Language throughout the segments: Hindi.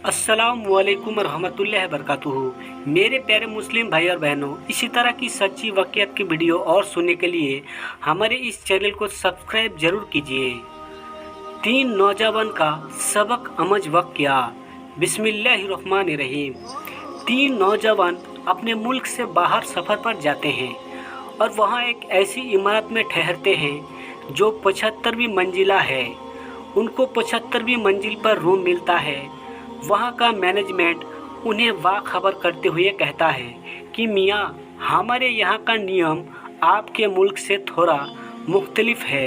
अस्सलामुअलैकुम रहमतुल्लाहि वबरकातुहू। मेरे प्यारे मुस्लिम भाई और बहनों, इसी तरह की सच्ची वाक़ियात की वीडियो और सुनने के लिए हमारे इस चैनल को सब्सक्राइब जरूर कीजिए। 3 नौजवान का सबक अमज वाक़िया। बिस्मिल्लाहिर्रहमानिर्रहीम। 3 नौजवान अपने मुल्क से बाहर सफ़र पर जाते हैं और वहाँ एक ऐसी इमारत में ठहरते हैं जो 75वीं मंजिला है। उनको 75वीं मंजिल पर रूम मिलता है। वहाँ का मैनेजमेंट उन्हें बाखबर करते हुए कहता है कि मियाँ, हमारे यहाँ का नियम आपके मुल्क से थोड़ा मुख्तलिफ है।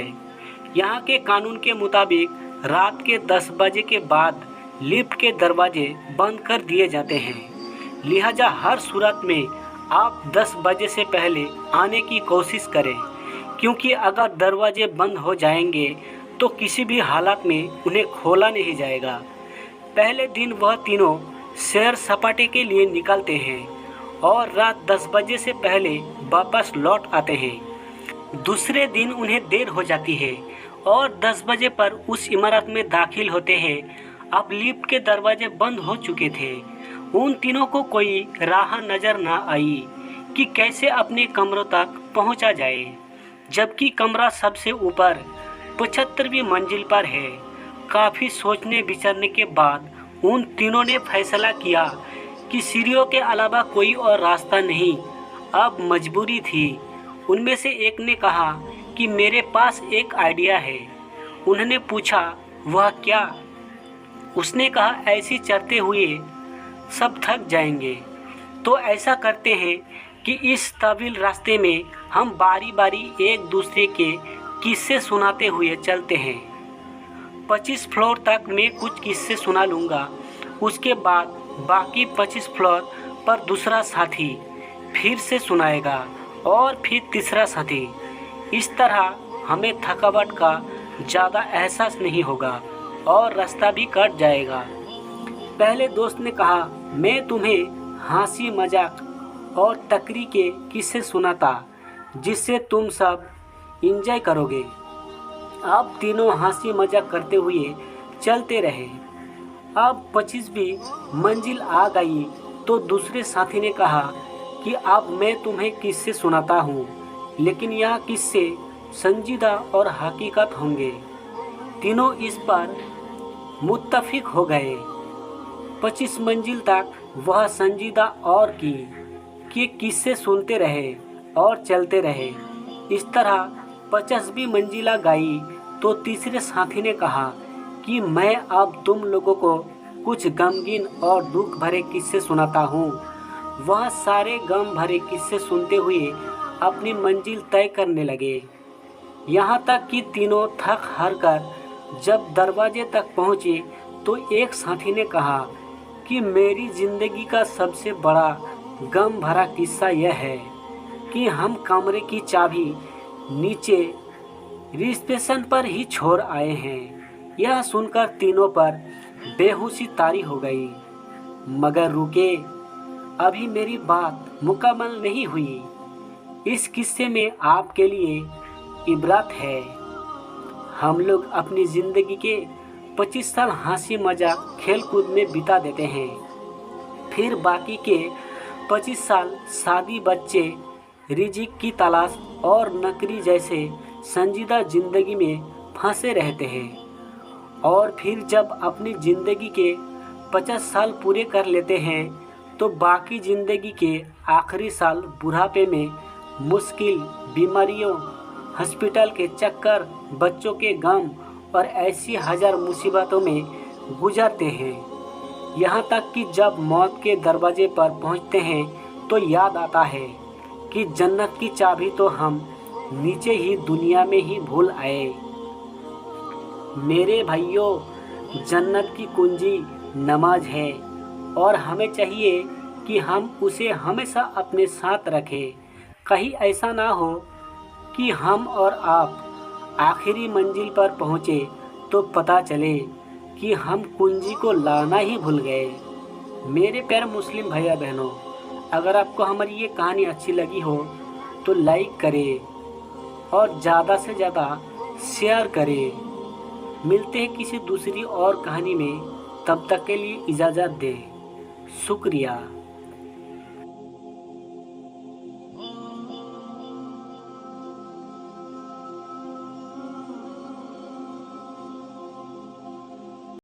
यहाँ के कानून के मुताबिक रात के 10 बजे के बाद लिफ्ट के दरवाजे बंद कर दिए जाते हैं। लिहाजा हर सूरत में आप 10 बजे से पहले आने की कोशिश करें, क्योंकि अगर दरवाजे बंद हो जाएंगे तो किसी भी हालत में उन्हें खोला नहीं जाएगा। पहले दिन वह तीनों सैर सपाटे के लिए निकलते हैं और रात 10 बजे से पहले वापस लौट आते हैं। दूसरे दिन उन्हें देर हो जाती है और 10 बजे पर उस इमारत में दाखिल होते हैं। अब लिफ्ट के दरवाजे बंद हो चुके थे। उन तीनों को कोई राह नज़र ना आई कि कैसे अपने कमरों तक पहुंचा जाए, जबकि कमरा सबसे ऊपर 75वीं मंजिल पर है। काफ़ी सोचने विचारने के बाद उन तीनों ने फैसला किया कि सीढ़ियों के अलावा कोई और रास्ता नहीं, अब मजबूरी थी। उनमें से एक ने कहा कि मेरे पास एक आइडिया है। उन्होंने पूछा, वह क्या? उसने कहा, ऐसी चढ़ते हुए सब थक जाएंगे, तो ऐसा करते हैं कि इस तवील रास्ते में हम बारी बारी एक दूसरे के किस्से सुनाते हुए चलते हैं। 25 फ्लोर तक मैं कुछ किस्से सुना लूँगा, उसके बाद बाकी 25 फ्लोर पर दूसरा साथी फिर से सुनाएगा और फिर तीसरा साथी। इस तरह हमें थकावट का ज़्यादा एहसास नहीं होगा और रास्ता भी कट जाएगा। पहले दोस्त ने कहा, मैं तुम्हें हंसी मजाक और तकरी के किस्से सुनाता, जिससे तुम सब एंजॉय करोगे। अब तीनों हंसी मजाक करते हुए चलते रहे। अब 25वीं मंजिल आ गई तो दूसरे साथी ने कहा कि अब मैं तुम्हें किस्से सुनाता हूँ, लेकिन यह किस्से संजीदा और हकीकत होंगे। तीनों इस पर मुत्तफिक हो गए। 25 मंजिल तक वह संजीदा और की किस्से सुनते रहे और चलते रहे। इस तरह 50वीं मंजिला गई तो तीसरे साथी ने कहा कि मैं अब तुम लोगों को कुछ गमगीन और दुख भरे किस्से सुनाता हूँ। वह सारे गम भरे किस्से सुनते हुए अपनी मंजिल तय करने लगे। यहाँ तक कि तीनों थक हार कर जब दरवाजे तक पहुँचे तो एक साथी ने कहा कि मेरी ज़िंदगी का सबसे बड़ा गम भरा किस्सा यह है कि हम कमरे की चाबी नीचे रिसेप्शन पर ही छोड़ आए हैं। यह सुनकर तीनों पर बेहोशी तारी हो गई। मगर रुके, अभी मेरी बात मुकम्मल नहीं हुई। इस किस्से में आपके लिए इबरत है। हम लोग अपनी ज़िंदगी के 25 साल हंसी मजाक खेल कूद में बिता देते हैं, फिर बाकी के 25 साल शादी, बच्चे, रिजिक की तलाश और नौकरी जैसे संजीदा ज़िंदगी में फंसे रहते हैं। और फिर जब अपनी ज़िंदगी के 50 साल पूरे कर लेते हैं तो बाकी ज़िंदगी के आखिरी साल बुढ़ापे में मुश्किल, बीमारियों, हॉस्पिटल के चक्कर, बच्चों के गम और ऐसी हजार मुसीबतों में गुजरते हैं। यहाँ तक कि जब मौत के दरवाजे पर पहुँचते हैं तो याद आता है कि जन्नत की चाबी तो हम नीचे ही दुनिया में ही भूल आए। मेरे भाइयों, जन्नत की कुंजी नमाज है और हमें चाहिए कि हम उसे हमेशा अपने साथ रखें। कहीं ऐसा ना हो कि हम और आप आखिरी मंजिल पर पहुँचे तो पता चले कि हम कुंजी को लाना ही भूल गए। मेरे प्यारे मुस्लिम भैया बहनों, अगर आपको हमारी ये कहानी अच्छी लगी हो तो लाइक करें और ज़्यादा से ज़्यादा शेयर करें। मिलते हैं किसी दूसरी और कहानी में। तब तक के लिए इजाज़त दें। शुक्रिया।